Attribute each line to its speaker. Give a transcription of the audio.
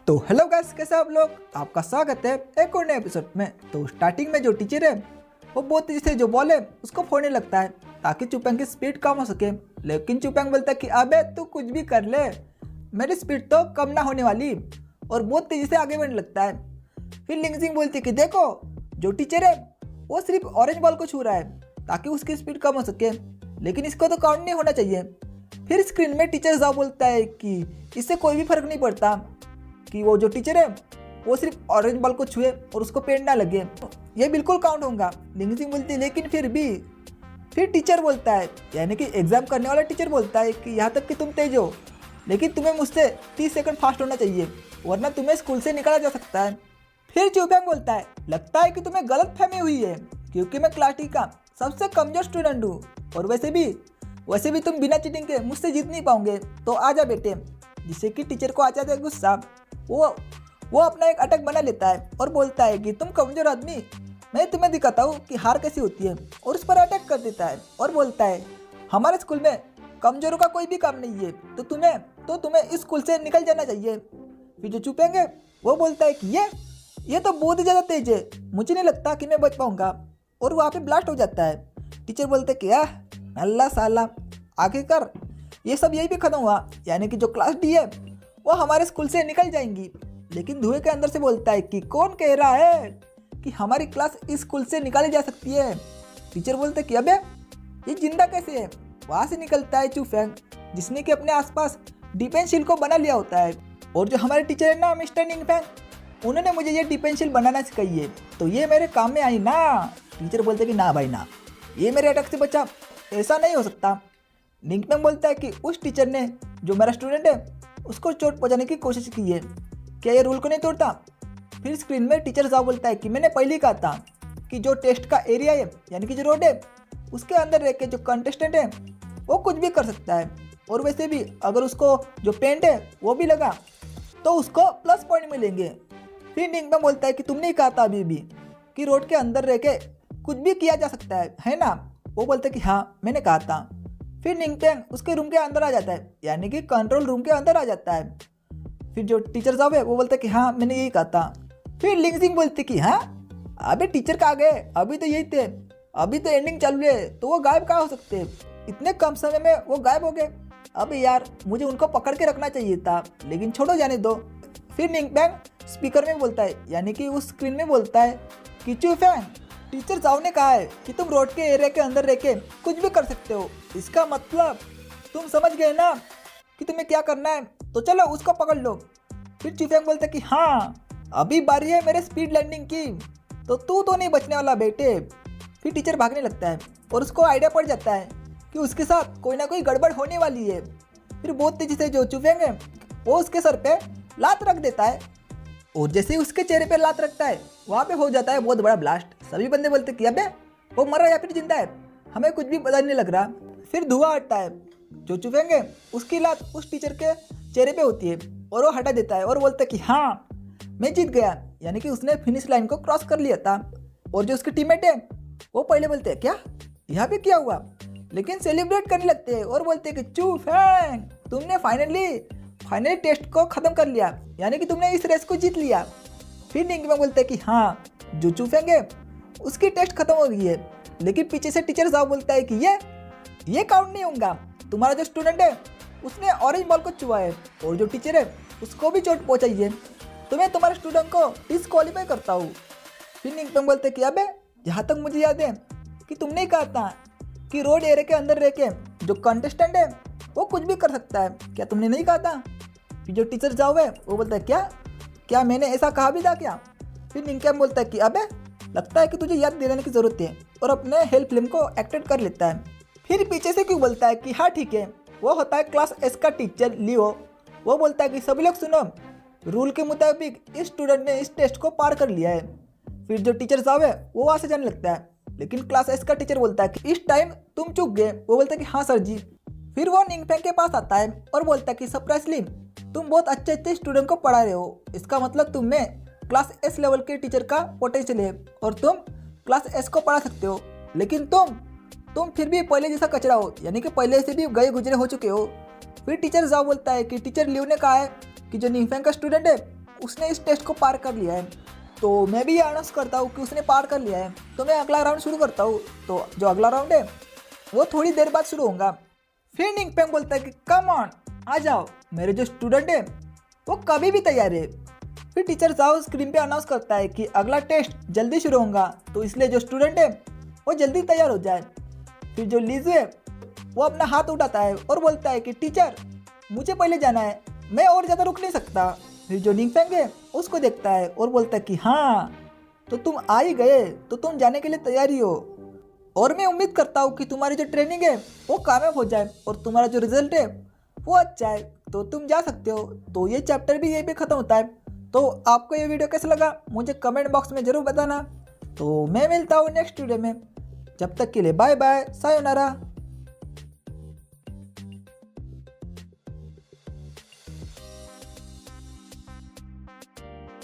Speaker 1: तो hello guys, कैसे आप लोग। आपका स्वागत है एक और नए एपिसोड में। तो स्टार्टिंग में जो टीचर है वो बहुत तेजी से जो बॉल है उसको फोड़ने लगता है ताकि चुपैंग की स्पीड कम हो सके। लेकिन चुपैंग बोलता है कि अबे तू कुछ भी कर ले, मेरी स्पीड तो कम ना होने वाली, और बहुत तेजी से आगे बढ़ने लगता है। फिर लिंगजिंग बोलती है कि देखो जो टीचर है वो सिर्फ ऑरेंज बॉल को छू रहा है ताकि उसकी स्पीड कम हो सके, लेकिन इसको तो काउंट नहीं होना चाहिए। फिर स्क्रीन में टीचर जाओ बोलता है कि इससे कोई भी फर्क नहीं पड़ता कि वो जो टीचर है वो सिर्फ ऑरेंज बॉल को छुए और उसको पेन ना लगे, ये बिल्कुल काउंट होगा। लिंगजिंग बोलती है लेकिन फिर भी। फिर टीचर बोलता है, यानी कि एग्जाम करने वाला टीचर बोलता है कि यहाँ तक कि तुम तेज हो, लेकिन तुम्हें मुझसे 30 सेकंड फास्ट होना चाहिए वरना तुम्हें स्कूल से निकाला जा सकता है। फिर चुपैंग बोलता है, लगता है कि तुम्हें गलत फहमी हुई है क्योंकि मैं क्लास टी का सबसे कमजोर स्टूडेंट हूँ, और वैसे भी तुम बिना चीटिंग के मुझसे जीत नहीं पाओगे, तो आजा बेटे। जिससे कि टीचर को आ जाता है गुस्सा। वो अपना एक अटैक बना लेता है और बोलता है कि तुम कमजोर आदमी, मैं तुम्हें दिखाता हूँ कि हार कैसी होती है, और उस पर अटैक कर देता है और बोलता है हमारे स्कूल में कमजोरों का कोई भी काम नहीं है, तो तुम्हें इस स्कूल से निकल जाना चाहिए। फिर जो चुपेंगे वो बोलता है कि ये तो बहुत ही ज़्यादा तेज है, मुझे नहीं लगता कि मैं बच पाऊंगा, और वहाँ पे ब्लास्ट हो जाता है। टीचर बोलते कि अल्लाह साला, आखिरकार ये सब यही भी खत्म हुआ, यानी कि जो क्लास डी है वो हमारे स्कूल से निकल जाएंगी। लेकिन धुएं के अंदर से बोलता है कि कौन कह रहा है कि हमारी क्लास इस स्कूल से निकाली जा सकती है। टीचर बोलते कि अबे ये जिंदा कैसे है। वहाँ से निकलता है चुफैंग, जिसने कि अपने आसपास डिफेंस शील्ड को बना लिया होता है। और जो हमारे टीचर है ना मिस्टर निंगफैंग, उन्होंने मुझे ये डिफेंस शील्ड बनाना सिखाई है, तो ये मेरे काम में आई ना। टीचर बोलते कि ना भाई ना, ये मेरे अटैक से बचा, ऐसा नहीं हो सकता। निंगफैंग बोलता है कि उस टीचर ने जो मेरा स्टूडेंट है उसको चोट पहुंचाने की कोशिश की है, क्या ये रूल को नहीं तोड़ता। फिर स्क्रीन में टीचर साहब बोलता है कि मैंने पहले ही कहा था कि जो टेस्ट का एरिया है, यानी कि जो रोड है, उसके अंदर रह के जो कंटेस्टेंट है वो कुछ भी कर सकता है, और वैसे भी अगर उसको जो पेंट है वो भी लगा तो उसको प्लस पॉइंट मिलेंगे। फिर निंगफैंग बोलता है कि तुमने ही कहा था अभी भी कि रोड के अंदर रह के कुछ भी किया जा सकता है ना। वो बोलते कि हाँ मैंने कहा था। फिर निंगफैंग उसके रूम के अंदर आ जाता है, यानी कि कंट्रोल रूम के अंदर आ जाता है। फिर जो टीचर साहब है वो बोलते कि हाँ मैंने यही कहा था। फिर लिंगजिंग बोलते कि हाँ अबे टीचर कहाँ गए, अभी तो यही थे, अभी तो एंडिंग चल रही है, तो वो गायब कहाँ हो सकते, इतने कम समय में वो गायब हो गए। अबे यार मुझे उनको पकड़ के रखना चाहिए था, लेकिन छोड़ो जाने दो। फिर निंगफैंग स्पीकर में बोलता है, यानी कि उस स्क्रीन में बोलता है कि चुफैंग, टीचर साहब ने कहा है कि तुम रोड के एरिया के अंदर रह के कुछ भी कर सकते हो, इसका मतलब तुम समझ गए ना कि तुम्हें क्या करना है, तो चलो उसको पकड़ लो। फिर चुफैंग बोलते कि हाँ अभी बारी है मेरे स्पीड लैंडिंग की, तो तू तो नहीं बचने वाला बेटे। फिर टीचर भागने लगता है और उसको आइडिया पड़ जाता है कि उसके साथ कोई ना कोई गड़बड़ होने वाली है। फिर बहुत तेजी से जो चुफैंग है वो उसके सर पे लात रख देता है, और जैसे ही उसके चेहरे पे लात रखता है वहाँ पे हो जाता है बहुत बड़ा ब्लास्ट। सभी बंदे बोलते कि अबे वो मरा या फिर जिंदा है, हमें कुछ भी पता नहीं लग रहा। फिर धुआं हटता है, जो चुफैंग है उसकी लात उस टीचर के चेहरे पे होती है और वो हटा देता है और बोलता है कि हाँ मैं जीत गया, यानी कि उसने फिनिश लाइन को क्रॉस कर लिया था। और जो उसके टीममेट है वो पहले बोलते हैं क्या यहाँ पे क्या हुआ, लेकिन सेलिब्रेट करने लगते हैं और बोलते हैं कि चुफैंग तुमने फाइनली टेस्ट को खत्म कर लिया, यानी कि तुमने इस रेस को जीत लिया। फिर निंगफैंग बोलते हैं कि हाँ जो चुफैंग है उसकी टेस्ट खत्म हो गई है, लेकिन पीछे से टीचर साहब बोलता है कि ये काउंट नहीं होगा, तुम्हारा जो स्टूडेंट है उसने ऑरेंज बॉल को छुआ है, और जो टीचर है उसको भी चोट पहुंचाई है, तो मैं तुम्हारे स्टूडेंट को डिस्क्वालीफाई करता हूँ। फिर निंगफैंग बोलते हैं कि अबे जहाँ तक मुझे याद है कि तुमने ही कहा था कि रोड एरिया के अंदर रह के जो कंटेस्टेंट है वो कुछ भी कर सकता है, क्या तुमने नहीं कहा था। फिर जो टीचर जाओ है वो बोलता है क्या मैंने ऐसा कहा भी था क्या। फिर निंगफैंग बोलता है कि अबे लगता है कि तुझे याद दिलाने की ज़रूरत है, और अपने हेल्प फिल्म को एक्टेड कर लेता है। फिर पीछे से क्यों बोलता है कि हाँ ठीक है, वो होता है क्लास एस का टीचर लियो। वो बोलता है कि सभी लोग सुनो, रूल के मुताबिक इस स्टूडेंट ने इस टेस्ट को पार कर लिया है। फिर जो टीचर साहब है वो वहाँ से जाने लगता है, लेकिन क्लास एस का टीचर बोलता है कि इस टाइम तुम चूक गए। वो बोलता है कि हाँ सर जी। फिर वो निंगफैंग के पास आता है और बोलता है कि सरप्राइजली तुम बहुत अच्छे स्टूडेंट को पढ़ा रहे हो, इसका मतलब तुम में क्लास एस लेवल के टीचर का पोटेंशियल है और तुम क्लास एस को पढ़ा सकते हो, लेकिन तुम फिर भी पहले जैसा कचरा हो, यानी कि पहले से भी गए गुजरे हो चुके हो। फिर टीचर जाओ बोलता है कि टीचर लियो ने कहा है कि जो निंगफैंग का स्टूडेंट है उसने इस टेस्ट को पार कर लिया है, तो मैं भी ये अनाउंस करता हूँ कि उसने पार कर लिया है। तो मैं अगला राउंड शुरू करता हूँ। तो जो अगला राउंड है वो थोड़ी देर बाद शुरू होगा। फिर निंगपेंग बोलता है कि कम ऑन, आ जाओ, मेरे जो स्टूडेंट है वो कभी भी तैयार है। फिर टीचर जाओ स्क्रीन पे अनाउंस करता है कि अगला टेस्ट जल्दी शुरू होगा, तो इसलिए जो स्टूडेंट है वो जल्दी तैयार हो जाए। फिर जो लीजू है वो अपना हाथ उठाता है और बोलता है कि टीचर मुझे पहले जाना है, मैं और ज़्यादा रुक नहीं सकता। फिर जो निंगफेंग है उसको देखता है और बोलता है कि हाँ, तो तुम आ ही गए, तो तुम जाने के लिए तैयार ही हो। और मैं उम्मीद करता हूँ कि तुम्हारी जो ट्रेनिंग है वो कामयाब हो जाए और तुम्हारा जो रिजल्ट है वो अच्छा है, तो तुम जा सकते हो। तो ये चैप्टर भी यहीं पे ख़त्म होता है। तो आपको ये वीडियो कैसा लगा मुझे कमेंट बॉक्स में ज़रूर बताना। तो मैं मिलता हूँ नेक्स्ट वीडियो में, जब तक के लिए बाय बाय, सायोनारा।